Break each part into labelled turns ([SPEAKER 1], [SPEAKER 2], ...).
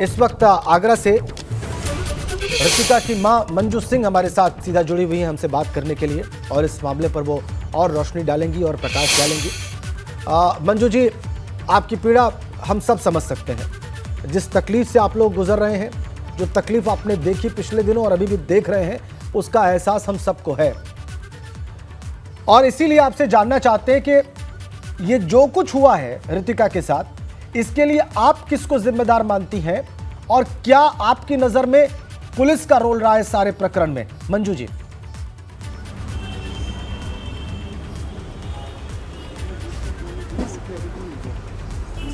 [SPEAKER 1] इस वक्त आगरा से ऋतिका की मां मंजू सिंह हमारे साथ सीधा जुड़ी हुई हैं हमसे बात करने के लिए, और इस मामले पर वो और रोशनी डालेंगी और प्रकाश डालेंगी। मंजू जी, आपकी पीड़ा हम सब समझ सकते हैं। जिस तकलीफ से आप लोग गुजर रहे हैं, जो तकलीफ आपने देखी पिछले दिनों और अभी भी देख रहे हैं, उसका एहसास हम सबको है। और इसीलिए आपसे जानना चाहते हैं कि ये जो कुछ हुआ है ऋतिका के साथ, इसके लिए आप किसको जिम्मेदार मानती हैं और क्या आपकी नजर में पुलिस का रोल रहा है सारे प्रकरण में? मंजू जी।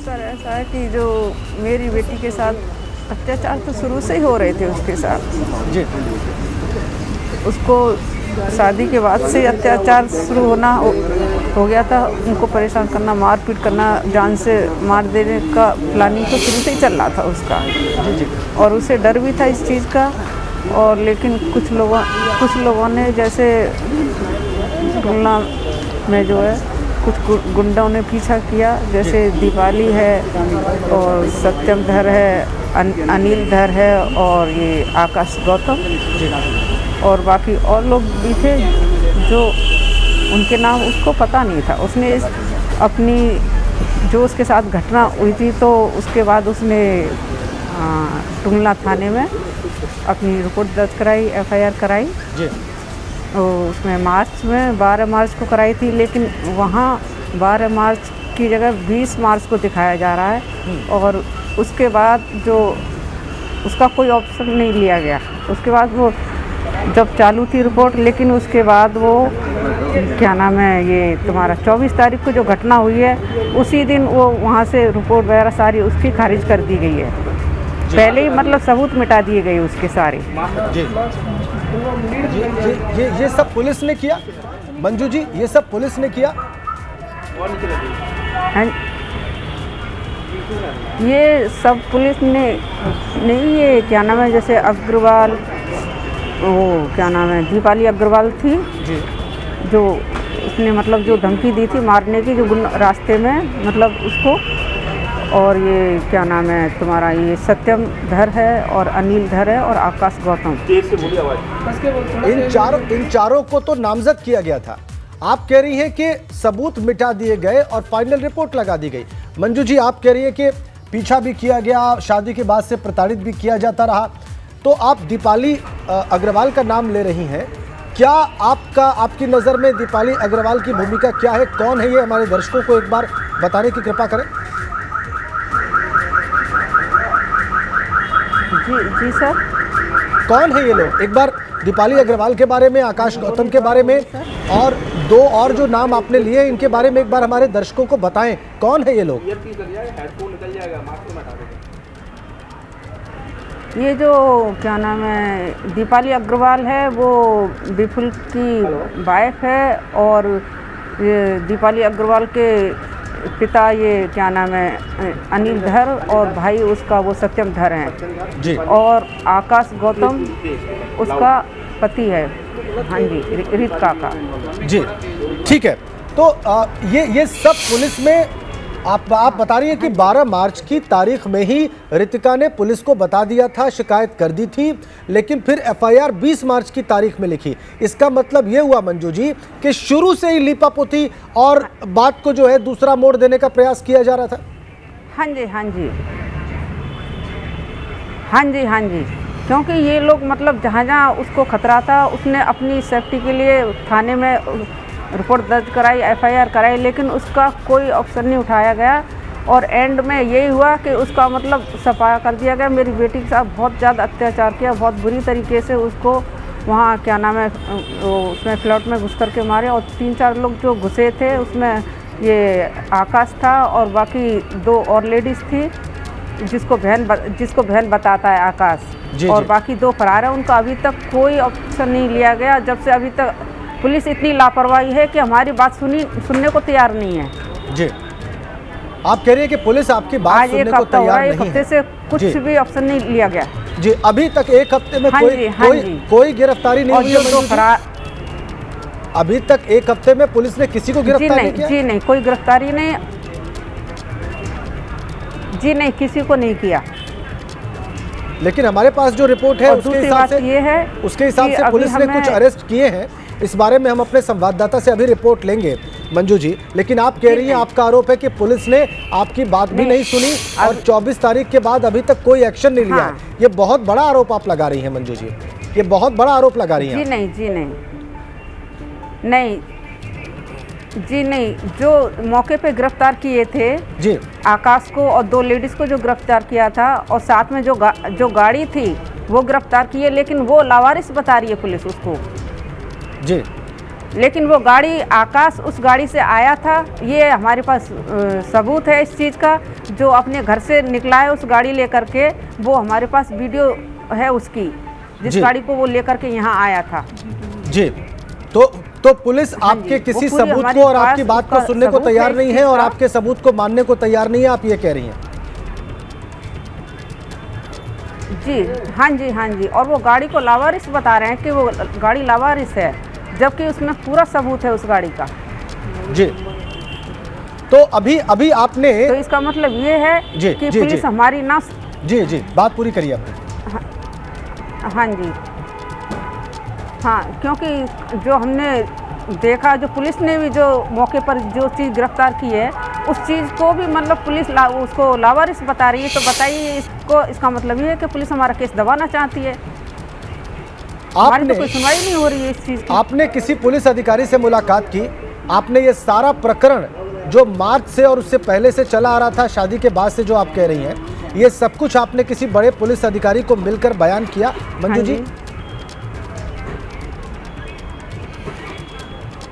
[SPEAKER 2] सर, ऐसा है कि जो मेरी बेटी के साथ अत्याचार तो शुरू से ही हो रहे थे उसके साथ
[SPEAKER 1] जी।
[SPEAKER 2] उसको शादी के बाद से अत्याचार शुरू होना हो गया था। उनको परेशान करना, मारपीट करना, जान से मार देने का प्लानिंग तो शुरू से ही चल रहा था उसका। और उसे डर भी था इस चीज़ का। और लेकिन कुछ लोगों ने, जैसे तुलना में जो है कुछ गुंडों ने पीछा किया, जैसे दीपाली है और सत्यम धर है, अनिल धर है और ये आकाश गौतम और बाकी और लोग भी थे जो उनके नाम उसको पता नहीं था। उसने अपनी जो उसके साथ घटना हुई थी तो उसके बाद उसने टुंगला थाने में अपनी रिपोर्ट दर्ज कराई, FIR कराई जी। तो उसमें मार्च में 12 मार्च को कराई थी, लेकिन वहाँ 12 मार्च की जगह 20 मार्च को दिखाया जा रहा है। और उसके बाद जो उसका कोई ऑप्शन नहीं लिया गया। उसके बाद वो जब चालू थी रिपोर्ट, लेकिन उसके बाद वो क्या नाम है, ये तुम्हारा 24 तारीख को जो घटना हुई है उसी दिन वो वहाँ से रिपोर्ट वगैरह सारी उसकी खारिज कर दी गई है। पहले ही मतलब सबूत मिटा दिए गए उसके सारे।
[SPEAKER 1] ये सब पुलिस ने किया मंजू जी? ये सब पुलिस ने किया?
[SPEAKER 2] ये सब पुलिस ने नहीं, ये क्या नाम है, जैसे अग्रवाल, वो क्या नाम है, दीपाली अग्रवाल थी जी, जो उसने मतलब जो धमकी दी थी मारने की, जो रास्ते में मतलब उसको। और ये क्या नाम है तुम्हारा, ये सत्यम धर है और अनिल धर है और आकाश गौतम।
[SPEAKER 1] इन चारों को तो नामजद किया गया था। आप कह रही हैं कि सबूत मिटा दिए गए और फाइनल रिपोर्ट लगा दी गई। मंजू जी, आप कह रही हैं कि पीछा भी किया गया, शादी के बाद से प्रताड़ित भी किया जाता रहा। तो आप दीपाली अग्रवाल का नाम ले रही हैं। क्या आपकी नज़र में दीपाली अग्रवाल की भूमिका क्या है? कौन है ये? हमारे दर्शकों को एक बार बताने की कृपा करें।
[SPEAKER 2] जी सर।
[SPEAKER 1] कौन है ये लोग? एक बार दीपाली अग्रवाल के बारे में, आकाश गौतम के बारे में और दो और जो नाम आपने लिए इनके बारे में एक बार हमारे दर्शकों को बताएं। कौन है ये लोग?
[SPEAKER 2] ये जो क्या नाम है दीपाली अग्रवाल है, वो विपुल की वाइफ है। और ये दीपाली अग्रवाल के पिता ये क्या नाम है अनिल धर और भाई उसका वो सत्यम धर हैं जी। और आकाश गौतम उसका पति है। हाँ जी, ऋतिका का
[SPEAKER 1] जी। ठीक है। तो ये सब पुलिस में आप बता रही है कि 12 मार्च की तारीख में ही ऋतिका ने पुलिस को बता दिया था, शिकायत कर दी थी, लेकिन फिर FIR 20 मार्च की तारीख में लिखी। इसका मतलब ये हुआ मंजू जी कि शुरू से ही लीपापोती और बात को जो है दूसरा मोड़ देने का प्रयास किया जा रहा था।
[SPEAKER 2] हाँ जी, हाँ जी, हाँ जी, हाँ जी। क्योंकि ये लोग मतलब जहाँ जहाँ उसको खतरा था उसने अपनी सेफ्टी के लिए थाने में रिपोर्ट दर्ज कराई, FIR कराई, लेकिन उसका कोई ऑप्शन नहीं उठाया गया। और एंड में यही हुआ कि उसका मतलब सफाया कर दिया गया। मेरी बेटी के साथ बहुत ज़्यादा अत्याचार किया, बहुत बुरी तरीके से उसको वहाँ क्या नाम है उसमें फ्लैट में घुस कर के मारे। और 3-4 लोग जो घुसे थे उसमें ये आकाश था और बाकी 2 और लेडीज़ थी, जिसको बहन बताता है आकाश जी, और जी। बाकी 2 फरार है। उनका अभी तक कोई ऑप्शन नहीं लिया गया। जब से अभी तक पुलिस इतनी लापरवाही है कि हमारी बात सुनने को तैयार नहीं है जी।
[SPEAKER 1] आप कह रही है कि पुलिस आपकी बात सुनने को तैयार नहीं है।
[SPEAKER 2] 1 हफ्ते से कुछ भी ऑप्शन नहीं लिया गया
[SPEAKER 1] जी। अभी तक 1 हफ्ते में कोई गिरफ्तारी नहीं हुई है। अभी तक 1 हफ्ते में पुलिस ने किसी को गिरफ्तार नहीं किया?
[SPEAKER 2] जी नहीं, कोई गिरफ्तारी नहीं जी, नहीं, किसी को नहीं किया।
[SPEAKER 1] लेकिन हमारे पास जो रिपोर्ट है
[SPEAKER 2] और
[SPEAKER 1] उसके
[SPEAKER 2] दूसरी
[SPEAKER 1] हिसाब
[SPEAKER 2] बात
[SPEAKER 1] से
[SPEAKER 2] ये है
[SPEAKER 1] उसके हिसाब
[SPEAKER 2] कि
[SPEAKER 1] से
[SPEAKER 2] अभी
[SPEAKER 1] पुलिस ने
[SPEAKER 2] हमें-
[SPEAKER 1] कुछ अरेस्ट किए हैं। इस बारे में हम अपने संवाददाता से अभी रिपोर्ट लेंगे मंजू जी, लेकिन आप कह रही हैं, आपका आरोप है कि पुलिस ने आपकी बात भी नहीं सुनी और 24 तारीख के बाद अभी तक कोई एक्शन नहीं लिया।
[SPEAKER 2] हाँ।
[SPEAKER 1] ये बहुत बड़ा आरोप आप लगा रही हैं मंजू जी, ये बहुत बड़ा आरोप लगा रही हैं
[SPEAKER 2] जी
[SPEAKER 1] आप।
[SPEAKER 2] नहीं, जी नहीं, नहीं जी नहीं, जो मौके पे गिरफ्तार किए थे
[SPEAKER 1] जी
[SPEAKER 2] आकाश को और 2 लेडीज़ को जो गिरफ्तार किया था और साथ में जो गाड़ी थी वो गिरफ्तार की है, लेकिन वो लावारिस बता रही है पुलिस उसको।
[SPEAKER 1] जी
[SPEAKER 2] लेकिन वो गाड़ी आकाश उस गाड़ी से आया था, ये हमारे पास सबूत है इस चीज़ का। जो अपने घर से निकला है उस गाड़ी लेकर के, वो हमारे पास वीडियो है उसकी, जिस
[SPEAKER 1] जी।
[SPEAKER 2] गाड़ी को वो लेकर के यहाँ आया था।
[SPEAKER 1] जी तो पुलिस आपके
[SPEAKER 2] जी,
[SPEAKER 1] किसी
[SPEAKER 2] वो पूरी
[SPEAKER 1] सबूत
[SPEAKER 2] हमारे
[SPEAKER 1] को और
[SPEAKER 2] पास
[SPEAKER 1] आपकी बात को
[SPEAKER 2] उसका
[SPEAKER 1] सुनने को
[SPEAKER 2] सबूत
[SPEAKER 1] तैयार
[SPEAKER 2] है
[SPEAKER 1] नहीं
[SPEAKER 2] इस
[SPEAKER 1] है
[SPEAKER 2] चीज़
[SPEAKER 1] और
[SPEAKER 2] का।
[SPEAKER 1] आपके सबूत को मानने को तैयार नहीं है, आप ये कह रही हैं।
[SPEAKER 2] जी हाँ जी, हाँ जी, और वो गाड़ी को लावारिस बता रहे हैं कि वो गाड़ी लावारिस है, जबकि उसमें पूरा सबूत है उस गाड़ी का।
[SPEAKER 1] जी तो अभी आपने
[SPEAKER 2] तो इसका मतलब ये है
[SPEAKER 1] जी,
[SPEAKER 2] कि
[SPEAKER 1] जी,
[SPEAKER 2] पुलिस
[SPEAKER 1] जी।
[SPEAKER 2] हमारी ना।
[SPEAKER 1] जी बात पूरी करिए आपने।
[SPEAKER 2] हाँ जी, हाँ, क्योंकि जो हमने देखा, जो पुलिस ने भी जो मौके पर जो चीज़ गिरफ्तार की है उस चीज़ को भी मतलब पुलिस उसको लावारिस बता रही है। तो बताइए, इसका मतलब ये है कि पुलिस हमारा केस दबाना चाहती है। हमारी तो कोई सुनवाई नहीं हो रही है इस चीज़ की।
[SPEAKER 1] आपने किसी पुलिस अधिकारी से मुलाकात की, आपने ये सारा प्रकरण जो मार्च से और उससे पहले से चला आ रहा था, शादी के बाद से जो आप कह रही हैं, ये सब कुछ आपने किसी बड़े पुलिस अधिकारी को मिलकर बयान किया मंजू
[SPEAKER 2] हाँ
[SPEAKER 1] जी?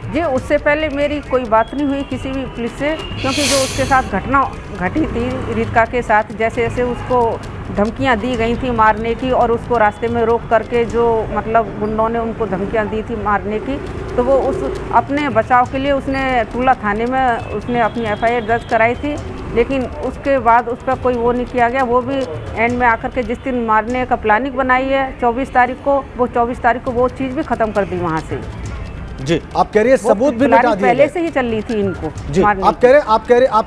[SPEAKER 2] जी, उससे पहले मेरी कोई बात नहीं हुई किसी भी पुलिस से, क्योंकि जो उसके साथ घटना घटी थी रितिका के साथ, जैसे जैसे उसको धमकियां दी गई थी मारने की और उसको रास्ते में रोक करके जो मतलब गुंडों ने उनको धमकियां दी थी मारने की, तो वो उस अपने बचाव के लिए उसने टूला थाने में उसने अपनी FIR दर्ज कराई थी। लेकिन उसके बाद उस पर कोई वो नहीं किया गया। वो भी एंड में आकर के जिस दिन मारने का प्लानिंग बनाई है 24 तारीख को, वो 24 तारीख को वो चीज़ भी ख़त्म कर दी वहाँ से।
[SPEAKER 1] जी आप कह रही है सबूत भी मिटा दिए
[SPEAKER 2] पहले
[SPEAKER 1] गए।
[SPEAKER 2] से ही चल रही थी इनको
[SPEAKER 1] जी
[SPEAKER 2] मारने
[SPEAKER 1] आप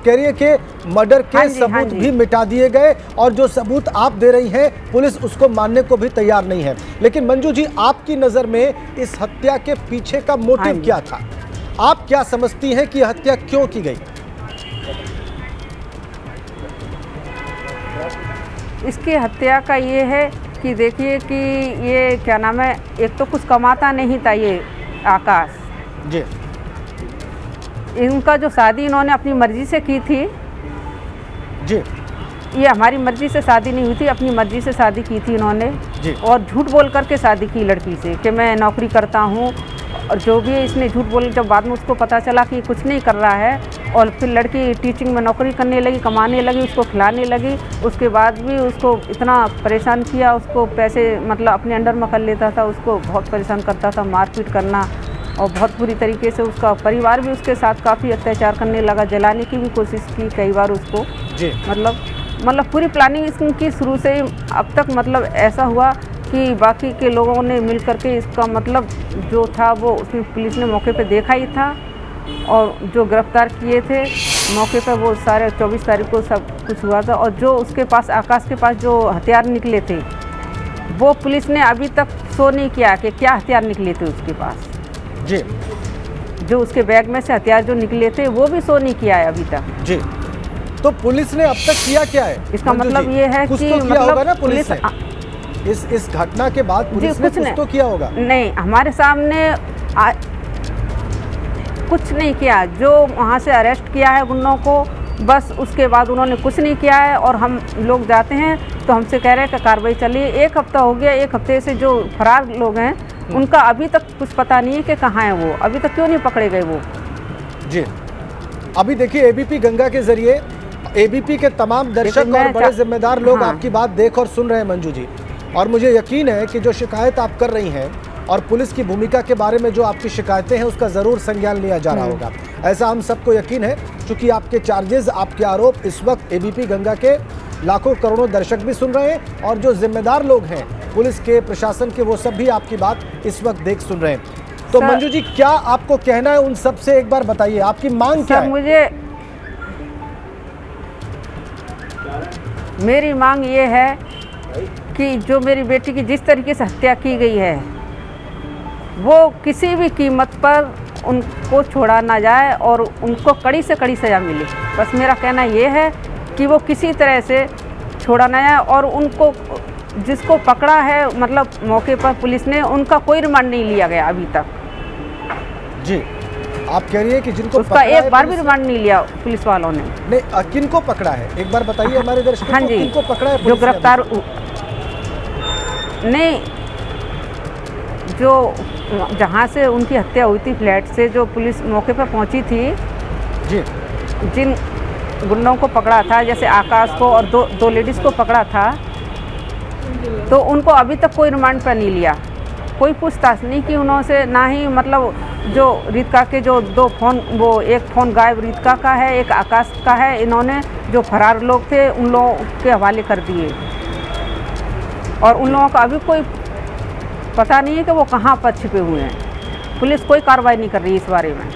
[SPEAKER 1] कह रही है कि मर्डर के
[SPEAKER 2] हाँ जी, हाँ
[SPEAKER 1] सबूत
[SPEAKER 2] जी।
[SPEAKER 1] भी मिटा दिए गए और जो सबूत आप दे रही हैं पुलिस उसको मानने को भी तैयार नहीं है। लेकिन मंजू जी, आपकी नजर में इस हत्या के पीछे का
[SPEAKER 2] हाँ
[SPEAKER 1] मोटिव
[SPEAKER 2] जी।
[SPEAKER 1] क्या था? आप क्या समझती हैं कि हत्या क्यों की गई?
[SPEAKER 2] इसकी हत्या का ये है कि देखिए कि ये क्या नाम है, एक तो कुछ कमाता नहीं था ये आकाश।
[SPEAKER 1] जी
[SPEAKER 2] इनका जो शादी इन्होंने अपनी मर्जी से की थी,
[SPEAKER 1] जी
[SPEAKER 2] ये हमारी मर्जी से शादी नहीं हुई थी, अपनी मर्जी से शादी की थी इन्होंने।
[SPEAKER 1] जी।
[SPEAKER 2] और झूठ बोल करके शादी की लड़की से कि मैं नौकरी करता हूँ, और जो भी है इसने झूठ बोल, जब बाद में उसको पता चला कि कुछ नहीं कर रहा है और फिर लड़की टीचिंग में नौकरी करने लगी, कमाने लगी, उसको खिलाने लगी। उसके बाद भी उसको इतना परेशान किया, उसको पैसे मतलब अपने अंडर में कर लेता था, उसको बहुत परेशान करता था, मारपीट करना, और बहुत बुरी तरीके से उसका परिवार भी उसके साथ काफ़ी अत्याचार करने लगा, जलाने की भी कोशिश की कई बार उसको।
[SPEAKER 1] जी
[SPEAKER 2] मतलब पूरी प्लानिंग इसकी शुरू से ही अब तक मतलब ऐसा हुआ कि बाकी के लोगों ने मिल करके इसका मतलब जो था वो उसने पुलिस ने मौके पे देखा ही था, और जो गिरफ्तार किए थे मौके पर वो सारे 24 तारीख को सब कुछ हुआ था। और जो उसके पास आकाश के पास जो हथियार निकले थे वो पुलिस ने अभी तक शो नहीं किया कि क्या हथियार निकले थे उसके पास।
[SPEAKER 1] जी
[SPEAKER 2] जो उसके बैग में से हथियार जो निकले थे वो भी शो नहीं किया है अभी तक।
[SPEAKER 1] जी तो पुलिस ने अब तक किया क्या है?
[SPEAKER 2] इसका
[SPEAKER 1] मंजू
[SPEAKER 2] मतलब
[SPEAKER 1] जी,
[SPEAKER 2] ये है
[SPEAKER 1] कुछ
[SPEAKER 2] कि
[SPEAKER 1] तो किया होगा ना पुलिस
[SPEAKER 2] पुलिस
[SPEAKER 1] ने? इस घटना के बाद पुलिस ने कुछ तो किया होगा।
[SPEAKER 2] नहीं, हमारे सामने कुछ नहीं किया। जो वहाँ से अरेस्ट किया है गुंडों को, बस उसके बाद उन्होंने कुछ नहीं किया है। और हम लोग जाते हैं तो हमसे कह रहे हैं कि कार्रवाई चली है। 1 हफ्ता हो गया, 1 हफ्ते से जो फरार लोग हैं उनका अभी तक कुछ पता नहीं है कि कहाँ हैं वो, अभी तक क्यों नहीं पकड़े गए वो।
[SPEAKER 1] जी अभी देखिए ABP गंगा के जरिए ABP के तमाम दर्शक और बड़े जिम्मेदार लोग
[SPEAKER 2] हाँ।
[SPEAKER 1] आपकी बात देख और सुन रहे हैं मंजू जी, और मुझे यकीन है कि जो शिकायत आप कर रही हैं और पुलिस की भूमिका के बारे में जो आपकी शिकायतें हैं उसका ज़रूर संज्ञान लिया जा रहा होगा। ऐसा हम सबको यकीन है, क्योंकि आपके चार्जेस, आपके आरोप इस वक्त ABP गंगा के लाखों करोड़ों दर्शक भी सुन रहे हैं, और जो जिम्मेदार लोग हैं पुलिस के, प्रशासन के, वो सब भी आपकी बात इस वक्त देख सुन रहे हैं। तो मंजू जी, क्या आपको कहना है उन सब से, एक बार बताइए आपकी मांग क्या है?
[SPEAKER 2] मेरी मांग ये है कि जो मेरी बेटी की जिस तरीके से हत्या की गई है वो किसी भी कीमत पर उनको छोड़ा ना जाए और उनको कड़ी से कड़ी सज़ा मिले। बस मेरा कहना ये है कि वो किसी तरह से छोड़ा ना जाए और उनको जिसको पकड़ा है मतलब मौके पर पुलिस ने, उनका कोई रिमांड नहीं लिया गया अभी तक।
[SPEAKER 1] जी, आप कह रही है कि जिनको
[SPEAKER 2] उसका एक बार भी रिमांड नहीं लिया पुलिस वालों ने।
[SPEAKER 1] नहीं, किनको पकड़ा है एक बार बताइए हमारे दर्शकों
[SPEAKER 2] हाँ
[SPEAKER 1] को,
[SPEAKER 2] जी,
[SPEAKER 1] किनको पकड़ा है
[SPEAKER 2] जो
[SPEAKER 1] पुलिस ने
[SPEAKER 2] गिरफ्तार नहीं, जो जहाँ से उनकी हत्या हुई थी फ्लैट से जो पुलिस मौके पर पहुँची थी,
[SPEAKER 1] जी,
[SPEAKER 2] जिन गुंडों को पकड़ा था, जैसे आकाश को और दो लेडीज़ को पकड़ा था, तो उनको अभी तक कोई रिमांड पर नहीं लिया, कोई पूछताछ नहीं की उन्होंने, ना ही मतलब जो रितिका के जो 2 फ़ोन, वो एक फ़ोन गायब रितिका का है, एक आकाश का है, इन्होंने जो फरार लोग थे उन लोगों के हवाले कर दिए और उन लोगों का अभी कोई पता नहीं है कि वो कहाँ पर छिपे हुए हैं। पुलिस कोई कार्रवाई नहीं कर रही इस बारे में।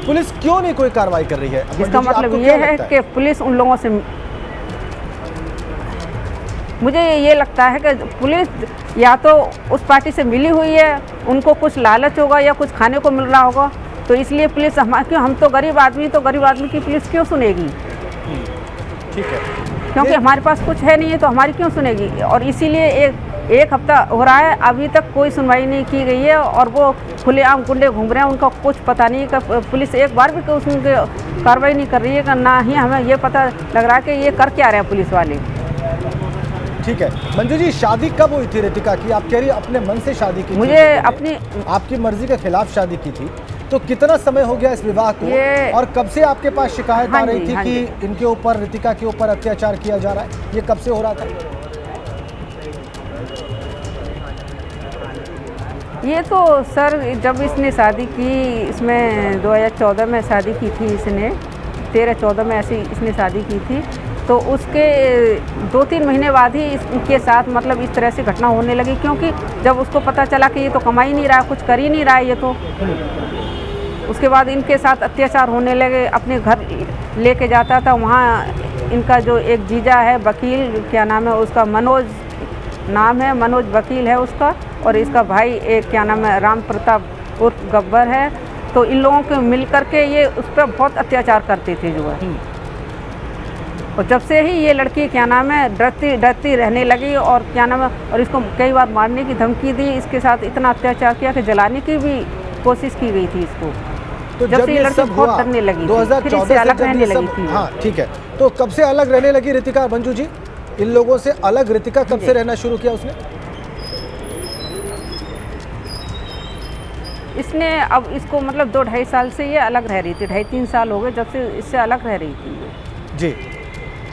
[SPEAKER 1] पुलिस क्यों नहीं कोई कार्रवाई कर रही है?
[SPEAKER 2] इसका मतलब ये है कि पुलिस उन लोगों से, मुझे ये लगता है कि पुलिस या तो उस पार्टी से मिली हुई है, उनको कुछ लालच होगा या कुछ खाने को मिल रहा होगा, तो इसलिए पुलिस क्यों, हम तो गरीब आदमी, तो गरीब आदमी की पुलिस क्यों सुनेगी?
[SPEAKER 1] ठीक है,
[SPEAKER 2] क्योंकि हमारे पास कुछ है नहीं है तो हमारी क्यों सुनेगी? और इसीलिए एक हफ्ता हो रहा है, अभी तक कोई सुनवाई नहीं की गई है और वो खुलेआम गुंडे घूम रहे हैं, उनका कुछ पता नहीं है। पुलिस एक बार भी उसमें कार्रवाई नहीं कर रही है, ना ही हमें ये पता लग रहा है कि ये कर क्या रहे हैं पुलिस वाले।
[SPEAKER 1] ठीक है मंजू जी, शादी कब हुई थी रितिका की? आप कह रही अपने मन से शादी की?
[SPEAKER 2] मुझे अपनी,
[SPEAKER 1] आपकी मर्जी के खिलाफ शादी की थी, तो कितना समय हो गया इस विवाह को और कब से आपके पास शिकायत आ रही थी कि इनके ऊपर, रितिका के ऊपर अत्याचार किया जा रहा है? ये कब से हो रहा था?
[SPEAKER 2] ये तो सर जब इसने शादी की, इसमें 2014 में शादी की थी इसने, 13-14 में ऐसी इसने शादी की थी, तो उसके 2-3 महीने बाद ही इसके साथ मतलब इस तरह से घटना होने लगी, क्योंकि जब उसको पता चला कि ये तो कमा ही नहीं रहा, कुछ कर ही नहीं रहा है ये तो, उसके बाद इनके साथ अत्याचार होने लगे। अपने घर लेके जाता था, वहाँ इनका जो एक जीजा है वकील, क्या नाम है उसका, मनोज नाम है, मनोज वकील है उसका, और इसका भाई एक क्या नाम है राम प्रताप उर्फ गब्बर है, तो इन लोगों के मिल करके ये उस पर बहुत अत्याचार करते थे जो है। और जब से ही ये लड़की क्या नाम है डरती रहने लगी और क्या नाम है, और इसको कई बार मारने की धमकी दी, इसके साथ इतना अत्याचार किया कि जलाने की भी कोशिश की गई थी इसको।
[SPEAKER 1] तो
[SPEAKER 2] जब से ये लड़की बहुत डरने लगी थी, फिर इससे अलग रहने लगी थी।
[SPEAKER 1] हाँ ठीक है, तो कब से अलग रहने लगी रितिका? मंजू जी, इन लोगों से अलग रितिका कब से रहना शुरू किया उसने?
[SPEAKER 2] इसने अब इसको मतलब 2-2.5 साल से ये अलग रह रही थी, 2.5-3 साल हो गए जब से इससे अलग रह रही थी ये।
[SPEAKER 1] जी,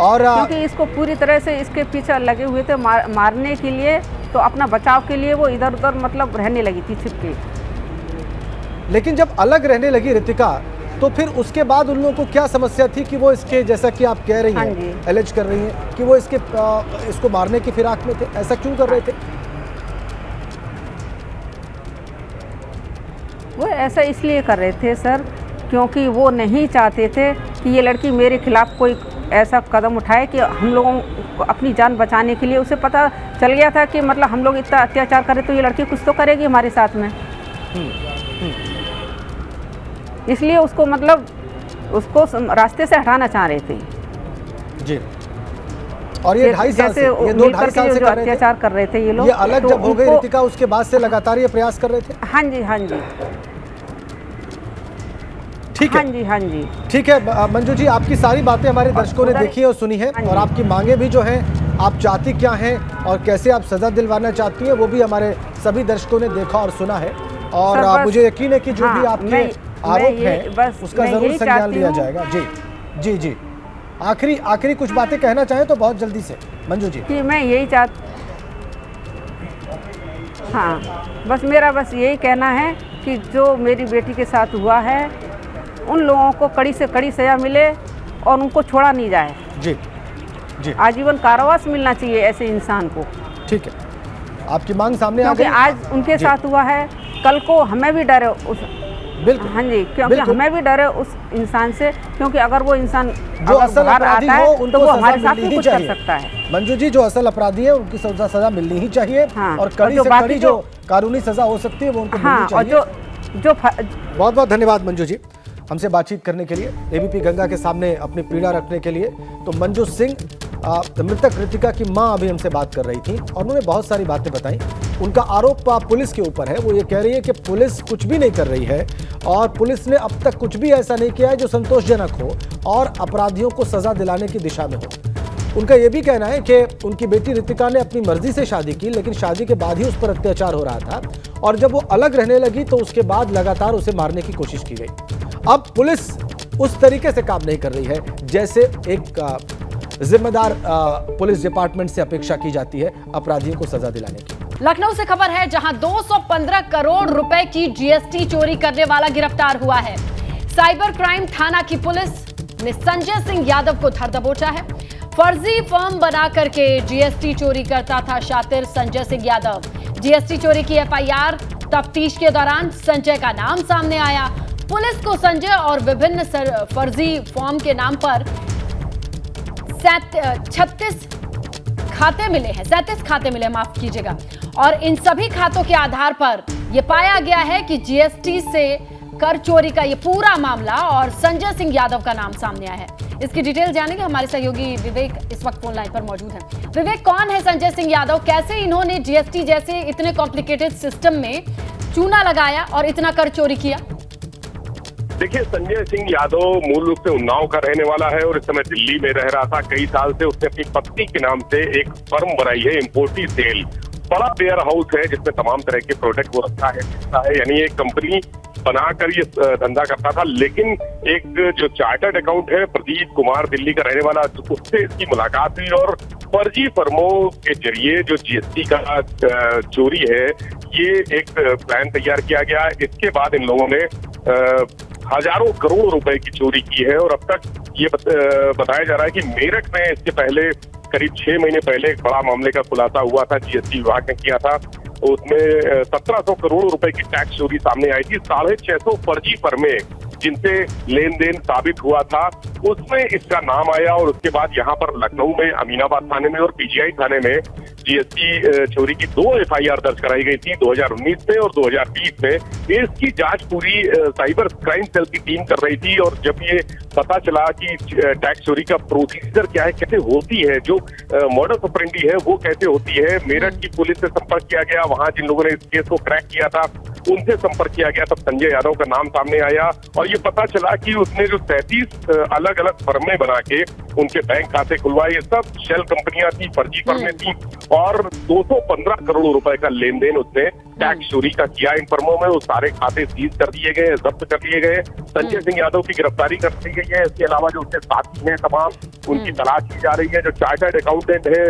[SPEAKER 1] और
[SPEAKER 2] क्योंकि इसको पूरी तरह से इसके पीछे लगे हुए थे मारने के लिए, तो अपना बचाव के लिए वो इधर उधर मतलब रहने लगी थी छिप के।
[SPEAKER 1] लेकिन जब अलग रहने लगी रितिका, तो फिर उसके बाद उन लोगों को क्या समस्या थी कि वो इसके, जैसा कि आप कह रही हैं, एलिज कर रही हैं कि वो इसको मारने की फिराक में थे, ऐसा क्यों कर रहे थे?
[SPEAKER 2] वो ऐसा इसलिए कर रहे थे सर, क्योंकि वो नहीं चाहते थे कि ये लड़की मेरे खिलाफ कोई ऐसा कदम उठाए कि हम लोगों को अपनी जान बचाने के लिए, उसे पता चल गया था कि मतलब हम लोग इतना अत्याचार करें तो ये लड़की कुछ तो करेगी हमारे साथ में। इसलिए उसको मतलब उसको रास्ते से हटाना चाह रहे थे
[SPEAKER 1] जी। और ये 2.5 साल से, ये 2-2.5 साल से
[SPEAKER 2] अत्याचार कर रहे थे ये लोग।
[SPEAKER 1] ये अलग जब हो गई रितिका, उसके बाद से लगातार ये प्रयास कर रहे थे?
[SPEAKER 2] हाँ जी, हाँ जी,
[SPEAKER 1] ठीक है,
[SPEAKER 2] हाँ जी, हाँ जी,
[SPEAKER 1] ठीक है। मंजू जी, आपकी सारी बातें हमारे दर्शकों ने देखी है और सुनी है, और आपकी मांगे भी जो हैं, आप चाहती क्या हैं और कैसे आप सजा दिलवाना चाहती हैं, वो भी हमारे सभी दर्शकों ने देखा और सुना है। और मुझे यकीन है कि जो भी आपके आरोप हैं उसका जरूर संज्ञान लिया जाएगा। जी जी जी, आखिरी कुछ बातें कहना चाहें तो बहुत जल्दी से मंजू जी।
[SPEAKER 2] कि मैं यही हाँ, बस मेरा यही कहना है कि जो मेरी बेटी के साथ हुआ है, उन लोगों को कड़ी से कड़ी सजा मिले और उनको छोड़ा नहीं जाए।
[SPEAKER 1] जी जी,
[SPEAKER 2] आजीवन कारावास मिलना चाहिए ऐसे इंसान को।
[SPEAKER 1] ठीक है, आपकी मांग सामने आ गई।
[SPEAKER 2] आज उनके साथ हुआ है, कल को हमें भी डर
[SPEAKER 1] बिल्कुल।
[SPEAKER 2] हाँ जी, क्योंकि
[SPEAKER 1] बिल्कुल।
[SPEAKER 2] हमें भी डर है उस इंसान से, क्योंकि अगर वो इंसान
[SPEAKER 1] जो
[SPEAKER 2] अगर
[SPEAKER 1] असल
[SPEAKER 2] बाहर
[SPEAKER 1] अपराधी
[SPEAKER 2] आता
[SPEAKER 1] हो
[SPEAKER 2] है तो
[SPEAKER 1] उनको
[SPEAKER 2] वो
[SPEAKER 1] सजा
[SPEAKER 2] हमारे साथ
[SPEAKER 1] मिलनी
[SPEAKER 2] भी
[SPEAKER 1] ही
[SPEAKER 2] कुछ कर
[SPEAKER 1] चाहिए।
[SPEAKER 2] सकता है।
[SPEAKER 1] मंजू जी, जो असल अपराधी है उनकी सजा मिलनी ही चाहिए।
[SPEAKER 2] हाँ,
[SPEAKER 1] और
[SPEAKER 2] और
[SPEAKER 1] कड़ी
[SPEAKER 2] जो
[SPEAKER 1] से
[SPEAKER 2] बाकी
[SPEAKER 1] कड़ी जो कानूनी सजा हो सकती है वो उनको
[SPEAKER 2] हाँ,
[SPEAKER 1] मिलनी
[SPEAKER 2] और
[SPEAKER 1] चाहिए। बहुत बहुत धन्यवाद मंजू जी हमसे बातचीत करने के लिए, एबीपी गंगा के सामने अपनी पीड़ा रखने के लिए। तो मंजू सिंह मृतक कृतिका की मां अभी हमसे बात कर रही थी और उन्होंने बहुत सारी बातें बताई। उनका आरोप पुलिस के ऊपर है। वो ये कह रही है कि पुलिस कुछ भी नहीं कर रही है और पुलिस ने अब तक कुछ भी ऐसा नहीं किया है जो संतोषजनक हो और अपराधियों को सजा दिलाने की दिशा में हो। उनका यह भी कहना है कि उनकी बेटी रितिका ने अपनी मर्जी से शादी की, लेकिन शादी के बाद ही उस पर अत्याचार हो रहा था और जब वो अलग रहने लगी तो उसके बाद लगातार उसे मारने की कोशिश की गई। अब पुलिस उस तरीके से काम नहीं कर रही है जैसे एक जिम्मेदार पुलिस डिपार्टमेंट से अपेक्षा की जाती है अपराधियों को सजा दिलाने की।
[SPEAKER 3] लखनऊ से खबर है, जहां 215 करोड़ रुपए की जीएसटी चोरी करने वाला गिरफ्तार हुआ है। साइबर क्राइम थाना की पुलिस ने संजय सिंह यादव को धर दबोचा है। फर्जी फर्म बना करके जीएसटी चोरी करता था शातिर संजय सिंह यादव। जीएसटी चोरी की एफआईआर तफ्तीश के दौरान संजय का नाम सामने आया। पुलिस को संजय और विभिन्न फर्जी फॉर्म के नाम पर 36 खाते मिले हैं, 37 खाते मिले, माफ कीजिएगा। और इन सभी खातों के आधार पर यह पाया गया है कि जीएसटी से कर चोरी का ये पूरा मामला और संजय सिंह यादव का नाम सामने आया है। इसकी डिटेल जानेंगे, हमारे सहयोगी विवेक इस वक्त फोन लाइन पर मौजूद है। विवेक, कौन है संजय सिंह यादव? कैसे इन्होंने जीएसटी जैसे इतने कॉम्प्लिकेटेड सिस्टम में चूना लगाया और इतना कर चोरी किया?
[SPEAKER 4] देखिए, संजय सिंह यादव मूल रूप से उन्नाव का रहने वाला है और इस समय दिल्ली में रह रहा था। कई साल से उसने अपनी पत्नी के नाम से एक फर्म बनाई है, इम्पोर्टी सेल। बड़ा वेयर हाउस है जिसमें तमाम तरह के प्रोडक्ट वो रखता है, यानी एक कंपनी बनाकर ये धंधा करता था। लेकिन एक जो चार्टर्ड अकाउंट है प्रदीप कुमार, दिल्ली का रहने वाला, उससे इसकी मुलाकात हुई और फर्जी फर्मों के जरिए जो जीएसटी का चोरी है ये एक प्लान तैयार किया गया। इसके बाद इन लोगों ने हजारों करोड़ रुपए की चोरी की है और अब तक ये बताया जा रहा है कि मेरठ में इसके पहले करीब 6 महीने पहले एक बड़ा मामले का खुलासा हुआ था, जीएसटी विभाग ने किया था। उसमें 1700 करोड़ रुपए की टैक्स चोरी सामने आई थी। 650 फर्जी फर्में जिनसे लेन देन साबित हुआ था उसमें इसका नाम आया और उसके बाद यहाँ पर लखनऊ में, अमीनाबाद थाने में और पीजीआई थाने में जीएसटी चोरी की 2 एफआईआर दर्ज कराई गई थी, 2019 में और 2020 में। इसकी जांच पूरी साइबर क्राइम सेल की टीम कर रही थी और जब ये पता चला कि टैक्स चोरी का प्रोसीजर क्या है, कैसे होती है, जो मॉडस ऑपरेंडी है वो कैसे होती है, मेरठ की पुलिस से संपर्क किया गया। वहां जिन लोगों ने इस केस को क्रैक किया था उनसे संपर्क किया गया, तब संजय यादव का नाम सामने आया और ये पता चला कि उसने जो 37 अलग अलग फर्में बना के उनके बैंक खाते खुलवाए, ये सब शेल कंपनियां थी, फर्जी फर्में थी और 215 करोड़ रुपए का लेन देन उसने टैक्स चोरी का किया इन फर्मों में। वो सारे खाते सीज कर दिए गए, जब्त कर लिए गए। संजय सिंह यादव की गिरफ्तारी कर दी गई है। इसके अलावा जो उसके साथी हैं तमाम, उनकी तलाश की जा रही है। जो चार्टर्ड अकाउंटेंट है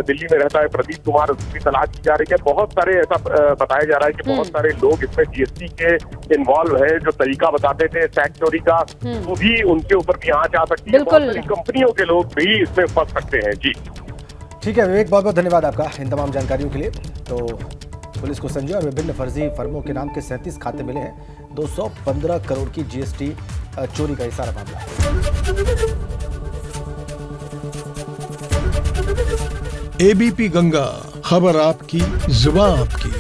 [SPEAKER 4] दिल्ली में रहता है प्रदीप कुमार, उसकी तलाश की जा रही है। बहुत सारे ऐसा बताया जा रहा है कि बहुत सारे लोग इसमें जीएसटी के इन्वॉल्व है, जो तरीका बताते थे टैक्स चोरी का, वो भी उनके ऊपर भी आंच आ सकती है। बहुत सारी कंपनियों के लोग भी इसमें फंस सकते हैं। जी
[SPEAKER 1] ठीक है विवेक, बहुत बहुत धन्यवाद आपका इन तमाम जानकारियों के लिए। तो पुलिस को संजय और विभिन्न फर्जी फर्मों के नाम के 37 खाते मिले हैं। 215 करोड़ की जीएसटी चोरी का ये सारा मामला है।
[SPEAKER 5] एबीपी गंगा, खबर आपकी, जुबान आपकी।